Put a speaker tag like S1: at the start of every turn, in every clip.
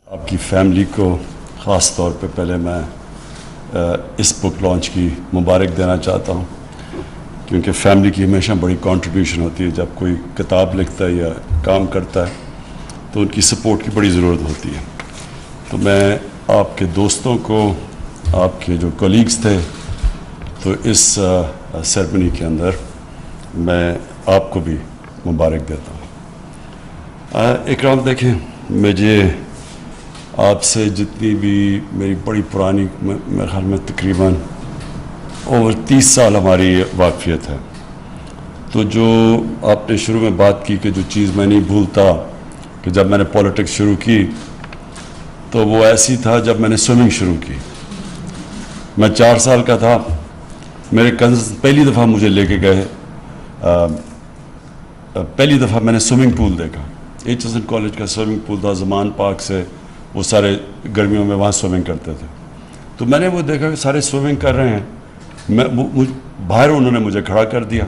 S1: آپ کی فیملی کو خاص طور پہ پہلے میں اس بک لانچ کی مبارک دینا چاہتا ہوں، کیونکہ فیملی کی ہمیشہ بڑی کنٹریبیوشن ہوتی ہے. جب کوئی کتاب لکھتا ہے یا کام کرتا ہے تو ان کی سپورٹ کی بڑی ضرورت ہوتی ہے. تو میں آپ کے دوستوں کو، آپ کے جو کولیگز تھے، تو اس سیرمنی کے اندر میں آپ کو بھی مبارک دیتا ہوں. اکرام، دیکھیں، مجھے آپ سے جتنی بھی میری بڑی پرانی، میرے خیال میں تقریباً اوور 30 سال ہماری واقفیت ہے. تو جو آپ نے شروع میں بات کی کہ جو چیز میں نہیں بھولتا کہ جب میں نے پولیٹکس شروع کی تو وہ ایسی تھا جب میں نے سوئمنگ شروع کی. میں 4 سال کا تھا، میرے کزنز پہلی دفعہ مجھے لے کے گئے. پہلی دفعہ میں نے سوئمنگ پول دیکھا. ایچ ایس این کالج کا سوئمنگ پول تھا، زمان پارک سے وہ سارے گرمیوں میں وہاں سوئمنگ کرتے تھے. تو میں نے وہ دیکھا کہ سارے سوئمنگ کر رہے ہیں، باہر انہوں نے مجھے کھڑا کر دیا.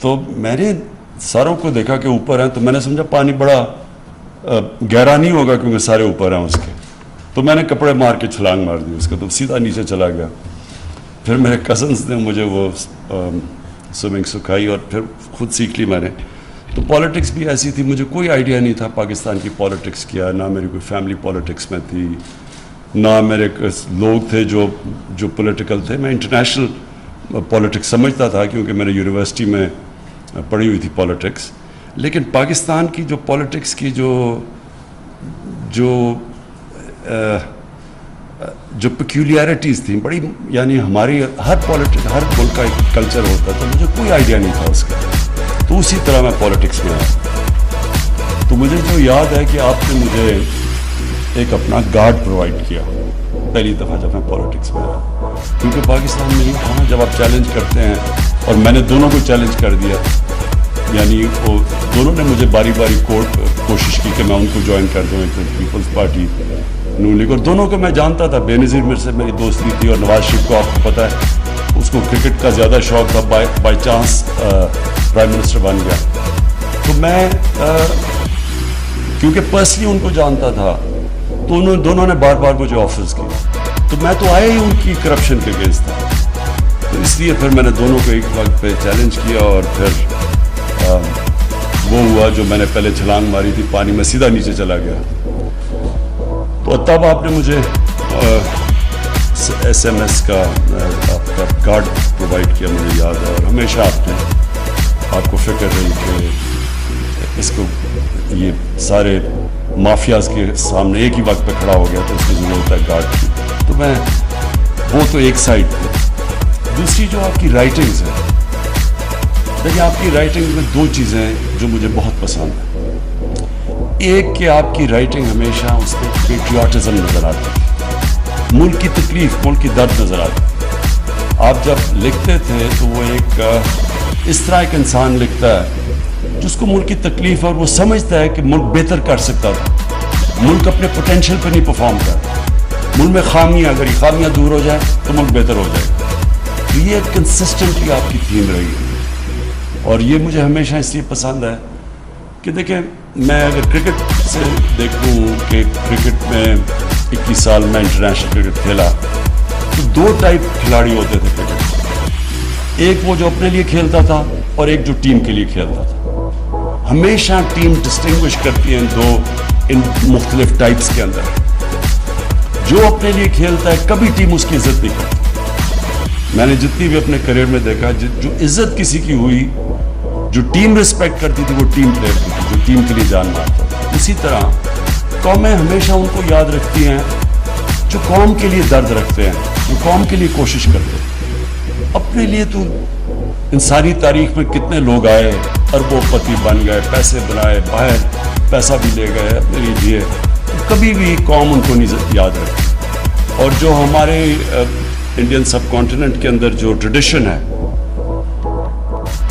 S1: تو میں نے ساروں کو دیکھا کہ اوپر ہیں، تو میں نے سمجھا پانی بڑا گہرا نہیں ہوگا کیونکہ سارے اوپر ہیں اس کے. تو میں نے کپڑے مار کے چھلانگ مار دی اس کا، تو سیدھا نیچے چلا گیا. پھر میرے کزنس نے مجھے وہ سوئمنگ سکھائی اور پھر خود سیکھ لی میں نے. تو پالیٹکس بھی ایسی تھی، مجھے کوئی آئیڈیا نہیں تھا پاکستان کی پالیٹکس کیا، نہ میری کوئی فیملی پالیٹکس میں تھی، نہ میرے لوگ تھے جو پولیٹیکل تھے. میں انٹرنیشنل پالیٹکس سمجھتا تھا کیونکہ میں نے یونیورسٹی میں پڑھی ہوئی تھی پالیٹکس. لیکن پاکستان کی جو پالیٹکس کی جو پیکیولیرٹیز تھیں بڑی، یعنی ہماری ہر ملک کا ایک کلچر ہوتا تھا، مجھے کوئی آئیڈیا نہیں تھا اس کا. تو اسی طرح میں پالیٹکس میں آیا. تو مجھے جو یاد ہے کہ آپ نے مجھے ایک اپنا گارڈ پرووائڈ کیا پہلی دفعہ جب میں پالیٹکس میں آیا، کیونکہ پاکستان میں نہیں تھا جب آپ چیلنج کرتے ہیں. اور میں نے دونوں کو چیلنج کر دیا، یعنی وہ دونوں نے مجھے باری باری کوشش کی کہ میں ان کو جوائن کر دوں، پیپلز پارٹی، نون لیگ. اور دونوں کو میں جانتا تھا. بے نظیر میرے سے میری دوستی تھی، اور نواز شریف کو آپ کو پتہ ہے اس کو کرکٹ کا زیادہ شوق تھا، بائی چانس پرائم منسٹر بن گیا. تو میں کیونکہ پرسنلی ان کو جانتا تھا تو دونوں نے بار بار مجھے آفرز کی. تو میں تو آیا ہی ان کی کرپشن کے اگینسٹ تھا. تو اس لیے پھر میں نے دونوں کو ایک وقت پہ چیلنج کیا، اور پھر وہ ہوا جو میں نے پہلے چھلانگ ماری تھی پانی میں، سیدھا نیچے چلا گیا. تو تب آپ نے مجھے ایس ایم ایس کا آپ کا کارڈ پرووائڈ کیا، مجھے یاد ہے. اور ہمیشہ آپ کو فکر رہی کہ اس کو یہ سارے مافیاز کے سامنے ایک ہی وقت پہ کھڑا ہو گیا تو اس کی ضرورت ہے گارڈ کی. تو میں وہ تو ایک سائڈ پہ. دوسری جو آپ کی رائٹنگز ہیں، دیکھیں آپ کی رائٹنگ میں 2 چیزیں ہیں جو مجھے بہت پسند ہیں. ایک کہ آپ کی رائٹنگ ہمیشہ اس میں پیٹریاٹزم نظر آتی ہے، ملک کی تکلیف، ملک کی درد نظر آتی ہے. آپ جب لکھتے تھے تو وہ ایک اس طرح ایک انسان لکھتا ہے جس کو ملک کی تکلیف ہے، اور وہ سمجھتا ہے کہ ملک بہتر کر سکتا تھا، ملک اپنے پوٹینشیل پہ نہیں پرفارم کرتا، ملک میں خامیاں، اگر یہ خامیاں دور ہو جائیں تو ملک بہتر ہو جائے گا. تو یہ کنسسٹنٹلی آپ کی تھیم رہی ہے. اور یہ مجھے ہمیشہ اس لیے پسند ہے کہ دیکھیں، میں اگر کرکٹ سے دیکھوں کہ کرکٹ میں 21 سال میں انٹرنیشنل کرکٹ کھیلا تو 2 ٹائپ کھلاڑی ہوتے تھے کرکٹ. ایک وہ جو اپنے لیے کھیلتا تھا اور ایک جو ٹیم کے لیے کھیلتا تھا. ہمیشہ ٹیم ڈسٹنگوش کرتی ہیں ان مختلف ٹائپس کے اندر. جو اپنے لیے کھیلتا ہے کبھی ٹیم اس کی عزت نہیں کرتی. میں نے جتنی بھی اپنے کریئر میں دیکھا، جو عزت کسی کی ہوئی، جو ٹیم رسپیکٹ کرتی تھی، وہ ٹیم پلیئر کی تھی جو ٹیم کے لیے جان مارتا تھا. اسی طرح قومیں ہمیشہ ان کو یاد رکھتی ہیں جو قوم کے لیے درد رکھتے ہیں، جو قوم کے لیے کوشش کرتے ہیں. اپنے لیے تو انسانی تاریخ میں کتنے لوگ آئے، اربوں پتی بن گئے، پیسے بنائے، باہر پیسہ بھی لے گئے، اپنے لیے جیے، تو کبھی بھی قوم ان کو نہیں یاد رکھتی. اور جو ہمارے انڈین سب کانٹیننٹ کے اندر جو ٹریڈیشن ہے،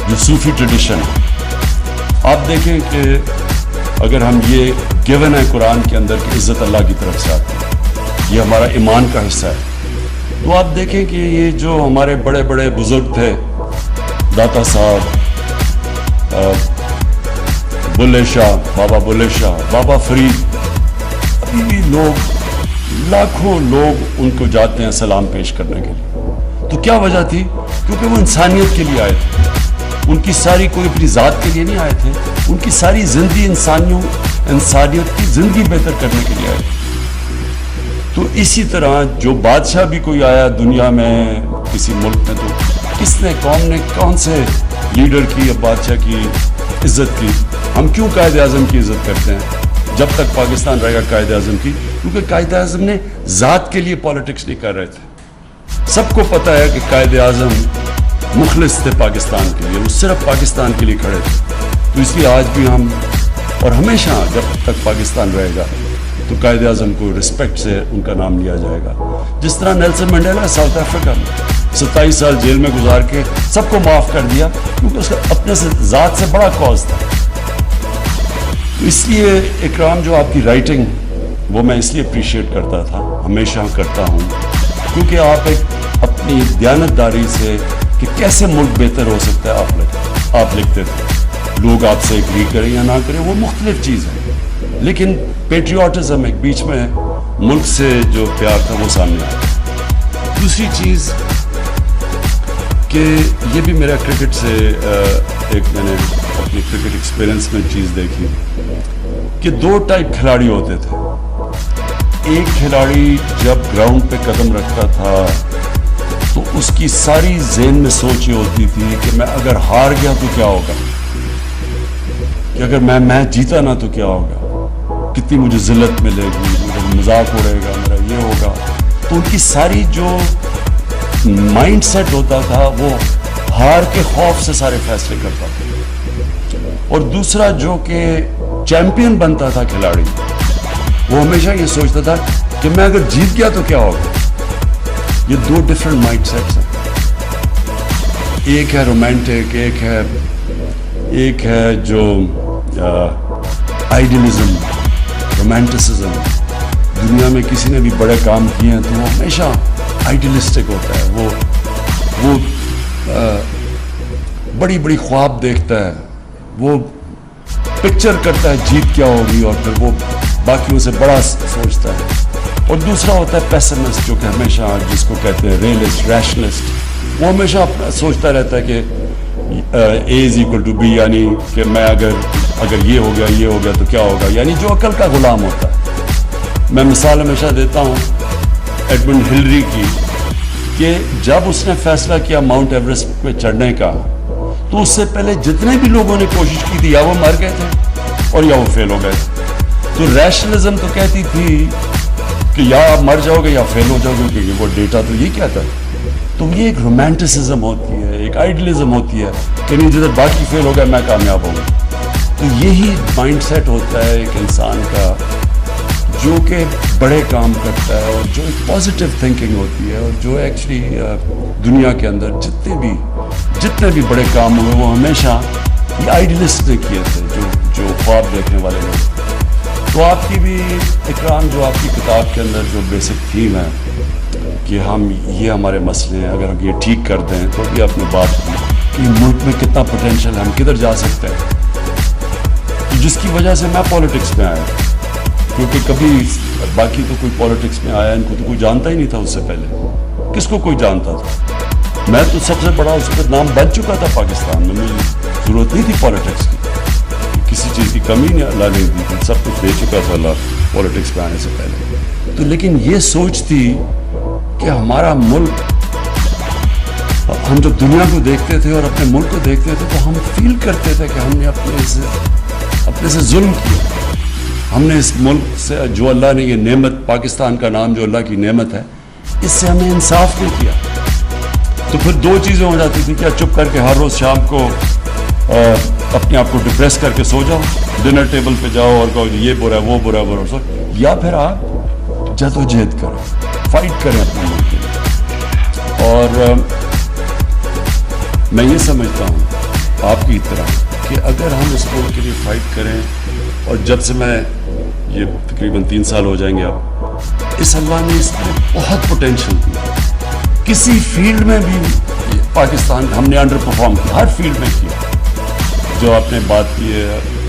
S1: جو صوفی ٹریڈیشن ہے، آپ دیکھیں کہ اگر ہم یہ گیون ہے قرآن کے اندر کہ عزت اللہ کی طرف سے آتی ہے، یہ ہمارا ایمان کا حصہ ہے. تو آپ دیکھیں کہ یہ جو ہمارے بڑے بڑے بزرگ تھے، داتا صاحب، بلے شاہ، بابا بلے شاہ، بابا فرید، ابھی بھی لوگ لاکھوں لوگ ان کو جاتے ہیں سلام پیش کرنے کے لیے. تو کیا وجہ تھی؟ کیونکہ وہ انسانیت کے لیے آئے تھے. ان کی ساری کوئی اپنی ذات کے لیے نہیں آئے تھے, ان کی ساری زندگی انسانیت کی زندگی بہتر کرنے کے لیے آئے تھے. تو اسی طرح جو بادشاہ بھی کوئی آیا دنیا میں کسی ملک میں, تو کس نے, قوم نے کون سے لیڈر کی یا بادشاہ کی عزت کی؟ ہم کیوں قائد اعظم کی عزت کرتے ہیں جب تک پاکستان رہے گا قائد اعظم کی؟ کیونکہ قائد اعظم نے ذات کے لیے پالیٹکس نہیں کر رہے تھے. سب کو پتہ ہے کہ قائد اعظم مخلص تھے پاکستان کے لیے, وہ صرف پاکستان کے لیے کھڑے تھے. تو اس لیے آج بھی ہم اور ہمیشہ جب تک پاکستان رہے گا تو قائد اعظم کو رسپیکٹ سے ان کا نام لیا جائے گا. جس طرح نیلسن منڈیلا ساؤتھ افریقہ میں 27 سال جیل میں گزار کے سب کو معاف کر دیا کیونکہ اس کا اپنے سے ذات سے بڑا کاز تھا. تو اس لیے اکرام جو آپ کی رائٹنگ وہ میں اس لیے اپریشیٹ کرتا تھا, ہمیشہ کرتا ہوں, کیونکہ آپ ایک اپنی دیانتداری سے کہ کیسے ملک بہتر ہو سکتا ہے آپ لکھتے تھے. لوگ آپ سے ایگری کریں یا نہ کریں وہ مختلف چیز ہے, لیکن پیٹریوٹزم ایک بیچ میں ملک سے جو پیار تھا وہ سامنے آیا. دوسری چیز کہ یہ بھی میرا کرکٹ سے ایک میں نے اپنی کرکٹ ایکسپیرئنس میں چیز دیکھی کہ 2 ٹائپ کھلاڑی ہوتے تھے. ایک کھلاڑی جب گراؤنڈ پہ قدم رکھتا تھا تو اس کی ساری ذہن میں سوچ یہ ہوتی تھی کہ میں اگر ہار گیا تو کیا ہوگا, کہ اگر میں میچ جیتا نہ تو کیا ہوگا, کتنی مجھے ذلت ملے گی, مجھے مذاق اڑے گا, میرا یہ ہوگا. تو ان کی ساری جو مائنڈ سیٹ ہوتا تھا وہ ہار کے خوف سے سارے فیصلے کرتا تھا. اور دوسرا جو کہ چیمپئن بنتا تھا کھلاڑی, وہ ہمیشہ یہ سوچتا تھا کہ میں اگر جیت گیا تو کیا ہوگا. یہ 2 ڈفرنٹ مائنڈ سیٹس ہیں. ایک ہے رومانٹک, ایک ہے جو آئیڈیلزم, رومانٹسزم. دنیا میں کسی نے بھی بڑے کام کیے ہیں تو وہ ہمیشہ آئیڈیلسٹک ہوتا ہے. وہ بڑی بڑی خواب دیکھتا ہے, وہ پکچر کرتا ہے جیت کیا ہوگی اور پھر وہ باقیوں سے بڑا سوچتا ہے. اور دوسرا ہوتا ہے پیسمسٹ, جو کہ ہمیشہ جس کو کہتے ہیں ریئلسٹ, ریشنلسٹ. وہ ہمیشہ اپنا سوچتا رہتا ہے کہ A = B, یعنی کہ میں اگر یہ ہو گیا تو کیا ہوگا, یعنی جو عقل کا غلام ہوتا ہے. میں مثال ہمیشہ دیتا ہوں ایڈمنڈ ہلری کی, کہ جب اس نے فیصلہ کیا ماؤنٹ ایوریسٹ پہ چڑھنے کا تو اس سے پہلے جتنے بھی لوگوں نے کوشش کی تھی یا وہ مر گئے تھے اور یا وہ فیل ہو گئے تھے. تو ریشنلزم تو کہتی تھی کہ یا آپ مر جاؤ گے یا فیل ہو جاؤ گے, کیونکہ وہ ڈیٹا تو یہ کہتا ہے. تو یہ ایک رومانٹسزم ہوتی ہے, ایک آئیڈیلزم ہوتی ہے کہ نہیں جدھر باقی فیل ہو گئے میں کامیاب ہوں گا. تو یہی مائنڈ سیٹ ہوتا ہے ایک انسان کا جو کہ بڑے کام کرتا ہے, اور جو ایک پازیٹیو تھنکنگ ہوتی ہے, اور جو ایکچولی دنیا کے اندر جتنے بھی بڑے کام ہوئے وہ ہمیشہ یہ آئیڈیلسٹ نے کیے تھے, جو خواب دیکھنے والے لوگ. تو آپ کی بھی اکرام, جو آپ کی کتاب کے اندر جو بیسک تھیم ہے کہ ہم یہ ہمارے مسئلے ہیں, اگر ہم یہ ٹھیک کر دیں تو بھی اپنے بات کی کہ ملک میں کتنا پوٹینشیل ہے, ہم کدھر جا سکتے ہیں, جس کی وجہ سے میں پالیٹکس میں آیا. کیونکہ کبھی باقی تو کوئی پالیٹکس میں آیا, ان کو تو کوئی جانتا ہی نہیں تھا اس سے پہلے. کس کو کوئی جانتا تھا؟ میں تو سب سے بڑا اس وقت نام بن چکا تھا پاکستان میں, مجھے ضرورت نہیں تھی پالیٹکس کی, کسی چیز کی کمی نہیں اللہ نے دی تھی, سب کچھ دے چکا تھا اللہ پالیٹکس میں آنے سے پہلے. تو لیکن یہ سوچ تھی کہ ہمارا ملک, ہم جب دنیا کو دیکھتے تھے اور اپنے ملک کو دیکھتے تھے تو ہم فیل کرتے تھے کہ ہم نے اپنے سے ظلم کیا. ہم نے اس ملک سے جو اللہ نے یہ نعمت, پاکستان کا نام جو اللہ کی نعمت ہے, اس سے ہمیں انصاف نہیں کیا. تو پھر 2 چیزیں ہو جاتی تھی, کیا چپ کر کے ہر روز شام کو اپنے آپ کو ڈپریس کر کے سو جاؤ, ڈنر ٹیبل پہ جاؤ اور کہو یہ برا ہے وہ برا ہے سو, یا پھر آپ جدوجہد کریں, فائٹ کریں اپنے ملک کے لیے. اور میں یہ سمجھتا ہوں آپ کی طرح کہ اگر ہم اس ملک کے لیے فائٹ کریں, اور جب سے میں یہ تقریباً 3 سال ہو جائیں گے اب, اس اللہ نے اس میں بہت پوٹینشیل دی. کسی فیلڈ میں بھی پاکستان ہم نے انڈر پرفارم کیا, ہر فیلڈ میں کیا. جو آپ نے بات کی ہے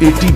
S1: $80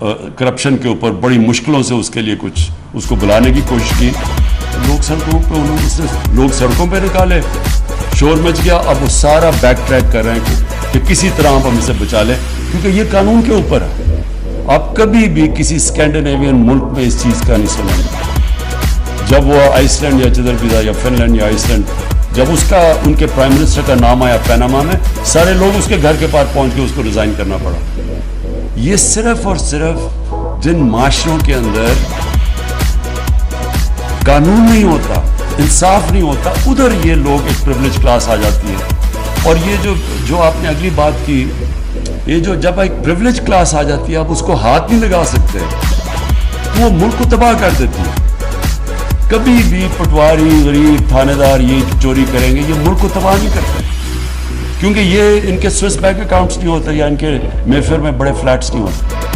S1: کرپشن کے اوپر بڑی مشکلوں سے اس کے لیے کچھ اس کو بلانے کی کوشش کی. لوگ سڑکوں پہ لوگ سڑکوں پہ نکالے, شور مچ گیا. اب وہ سارا بیک ٹریک کر رہے ہیں کہ کسی طرح ہم اسے بچا لیں, کیونکہ یہ قانون کے اوپر ہے. آپ کبھی بھی کسی اسکینڈینیوین ملک میں اس چیز کا نہیں سنیں گے. جب وہ آئس لینڈ یا جدر پیدا یا فن لینڈ یا آئس لینڈ, جب اس کا ان کے پرائم منسٹر کا نام آیا پیناما میں, سارے لوگ اس کے گھر کے پاس پہنچ کے اس کو ریزائن کرنا پڑا. یہ صرف اور صرف جن معاشروں کے اندر قانون نہیں ہوتا, انصاف نہیں ہوتا, ادھر یہ لوگ ایک پریویلیج کلاس آ جاتی ہے. اور یہ جو آپ نے اگلی بات کی, یہ جو جب ایک پریویلیج کلاس آ جاتی ہے آپ اس کو ہاتھ نہیں لگا سکتے, تو وہ ملک کو تباہ کر دیتی ہے. کبھی بھی پٹواری, غریب, تھانے دار یہ چوری کریں گے, یہ ملک کو تباہ نہیں کرتے, کیونکہ یہ ان کے سوئس بینک اکاؤنٹس نہیں ہوتے یا ان کے میفیئر میں بڑے فلیٹس نہیں ہوتے.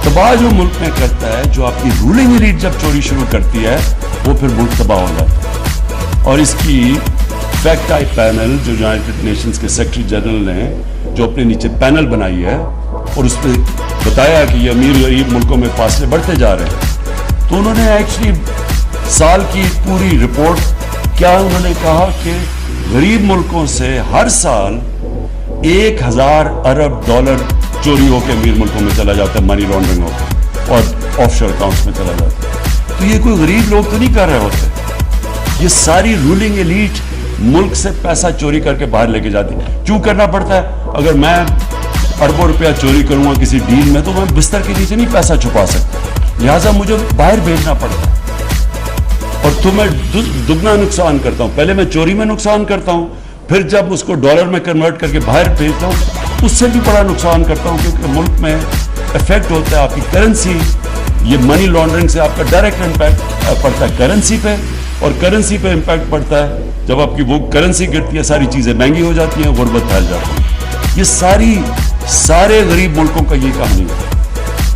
S1: تباہ جو ملک میں کرتا ہے, جو آپ کی رولنگ ایلیٹ جب چوری شروع کرتی ہے, وہ پھر ملک تباہ ہو جاتا ہے. اور اس کی فیکٹ آئی پینل جو یونائٹڈ نیشنز کے سیکرٹری جنرل نے جو اپنے نیچے پینل بنائی ہے اور اس پہ بتایا کہ یہ امیر غریب ملکوں میں فاصلے بڑھتے جا رہے ہیں, تو انہوں نے ایکچولی سال کی پوری رپورٹ کیا انہوں نے کہا کہ غریب ملکوں سے ہر سال 1000 ارب ڈالر چوری ہو کے امیر ملکوں میں چلا جاتا ہے, منی لانڈرنگ ہو کے, اور آف شور اکاؤنٹس میں چلا جاتا ہے. تو یہ کوئی غریب لوگ تو نہیں کر رہے ہوتے, یہ ساری رولنگ ایلیٹ ملک سے پیسہ چوری کر کے باہر لے کے جاتی. کیوں کرنا پڑتا ہے؟ اگر میں اربوں روپیہ چوری کروں گا کسی ڈیل میں, تو میں بستر کے نیچے نہیں پیسہ چھپا سکتا, لہٰذا مجھے باہر بھیجنا پڑتا ہے. اور تو میں دگنا نقصان کرتا ہوں. پہلے میں چوری میں نقصان کرتا ہوں, پھر جب اس کو ڈالر میں کنورٹ کر کے باہر بھیجتا ہوں اس سے بھی بڑا نقصان کرتا ہوں, کیونکہ ملک میں افیکٹ ہوتا ہے آپ کی کرنسی. یہ منی لانڈرنگ سے آپ کا ڈائریکٹ امپیکٹ پڑتا ہے کرنسی پہ, اور کرنسی پہ امپیکٹ پڑتا ہے جب آپ کی وہ کرنسی گرتی ہے, ساری چیزیں مہنگی ہو جاتی ہیں, غربت پھیل جاتی ہے. یہ سارے غریب ملکوں کا یہ کہانی ہے.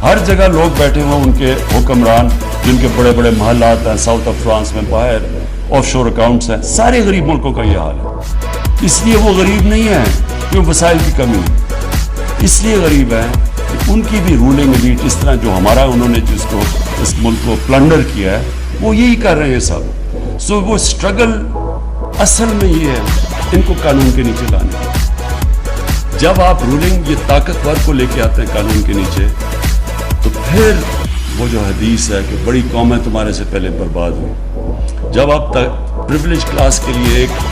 S1: ہر جگہ لوگ بیٹھے ہوئے, ان کے حکمران جن کے بڑے بڑے محلات ہیں ساؤتھ آف فرانس میں, باہر آف شور اکاؤنٹس ہیں, سارے غریب ملکوں کا یہ حال ہے. اس لیے وہ غریب نہیں ہیں کیوں وسائل کی کمی ہے, اس لیے غریب ہیں کہ ان کی بھی رولنگ ایلیٹ اس طرح جو ہمارا انہوں نے جس کو اس ملک کو پلنڈر کیا ہے وہ یہی کر رہے ہیں سب. سو وہ اسٹرگل اصل میں یہ ہے ان کو قانون کے نیچے لانے. جب آپ رولنگ یہ طاقتور کو لے کے آتے ہیں قانون کے نیچے, تو پھر وہ جو حدیث ہے کہ بڑی قومیں تمہارے سے پہلے برباد ہوئی. جب آپ پریویلیج کلاس کے لیے ایک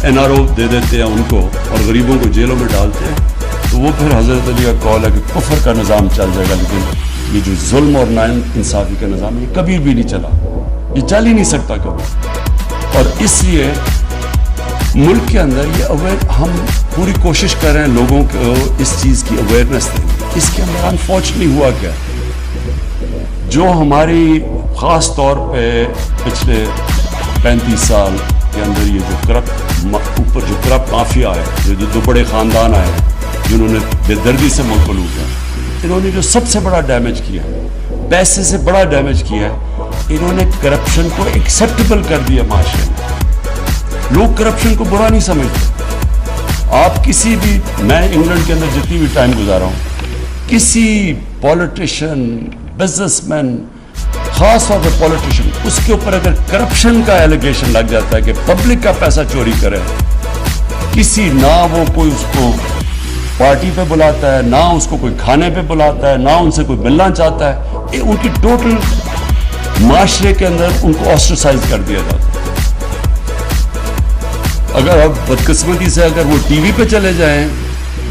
S1: NRO دے دیتے ہیں ان کو اور غریبوں کو جیلوں میں ڈالتے ہیں, تو وہ پھر حضرت علی کا قول ہے کہ کفر کا نظام چل جائے گا, لیکن یہ جو ظلم اور ناانصافی کا نظام ہے یہ کبھی بھی نہیں چلا, یہ چل ہی نہیں سکتا کبھی. اور اس لیے ملک کے اندر یہ ہم پوری کوشش کر رہے ہیں لوگوں کو اس چیز کی اویئرنیس دیں. اس کے اندر انفارچونیٹلی ہوا کیا, جو ہماری خاص طور پہ پچھلے 35 سال کے اندر یہ جو اوپر جو کرپٹ مافیا ہے, جو بڑے خاندان آئے ہیں جنہوں نے بے دردی سے ملک کو لوٹا, انہوں نے جو سب سے بڑا ڈیمیج کیا ہے, پیسے سے بڑا ڈیمیج کیا ہے, انہوں نے کرپشن کو ایکسیپٹیبل کر دیا معاشرے میں. لوگ کرپشن کو برا نہیں سمجھتے. آپ کسی بھی, میں انگلینڈ کے اندر جتنی بھی ٹائم گزارا ہوں, کسی پولیٹیشین, بزنس مین, خاص طور پہ پولیٹیشین, اس کے اوپر اگر کرپشن کا ایلیگیشن لگ جاتا ہے کہ پبلک کا پیسہ چوری کرے, کسی نہ وہ کوئی اس کو پارٹی پہ بلاتا ہے, نہ اس کو کوئی کھانے پہ بلاتا ہے, نہ ان سے کوئی ملنا چاہتا ہے, ان کی ٹوٹل معاشرے کے اندر ان کو آسٹرسائز کر دیا جاتا ہے. اگر اب بدقسمتی سے اگر وہ ٹی وی پہ چلے جائیں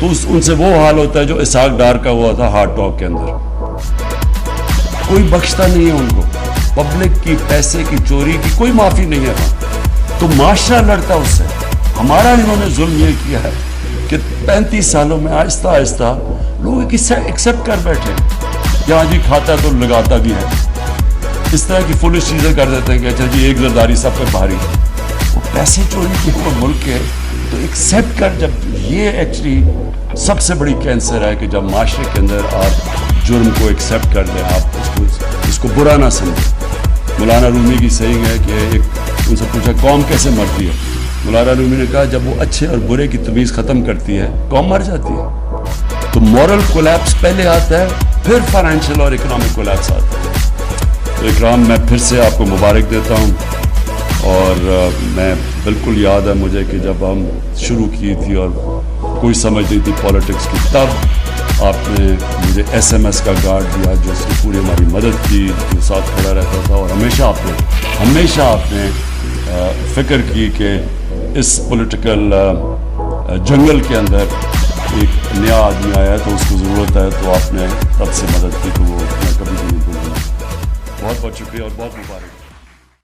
S1: تو ان سے وہ حال ہوتا ہے جو اسحاق ڈار کا ہوا تھا ہارٹ ٹاک کے اندر. کوئی بخشتا نہیں ہے ان کو, پبلک کی پیسے کی چوری کی کوئی معافی نہیں ہے. تو معاشرہ لڑتا اس سے. ہمارا انہوں نے ظلم یہ کیا ہے کہ 35 سالوں میں آہستہ آہستہ لوگ اسے ایکسیپٹ کر بیٹھے. یہاں جی کھاتا تو لگاتا بھی ہے, اس طرح کی فولش چیزیں کر دیتے ہیں کہ اچھا جی ایک زرداری سب پہ بھاری, وہ پیسے چوری کے وہ ملک ہے. تو ایکسیپٹ کر, جب یہ ایکچولی سب سے بڑی کینسر ہے کہ جب معاشرے کے اندر آپ جرم کو ایکسیپٹ کر دیں, آپ اس کو برا نہ سمجھیں. مولانا رومی کی صحیح ہے کہ ایک ان سے پوچھا قوم کیسے مرتی ہے, مولانا رومی نے کہا جب وہ اچھے اور برے کی تمیز ختم کرتی ہے قوم مر جاتی ہے. تو مورل کولیپس پہلے آتا ہے پھر فائنینشیل اور اکنامک کولیپس آتا ہے. تو اکرام میں پھر سے آپ کو مبارک دیتا ہوں, اور میں بالکل یاد ہے مجھے کہ جب ہم شروع کی تھی اور کوئی سمجھ نہیں تھی پالیٹکس کی, تب آپ نے مجھے ایس ایم ایس کا گارڈ دیا جو اس نے پوری ہماری مدد کی, جو ساتھ کھڑا رہتا تھا, اور ہمیشہ آپ نے فکر کی کہ اس پولیٹیکل جنگل کے اندر ایک نیا آدمی آیا ہے تو اس کو ضرورت ہے, تو آپ نے تب سے مدد کی, تو وہ میں کبھی بھی نہیں بھولوں گا. بہت بہت شکریہ اور بہت مبارک.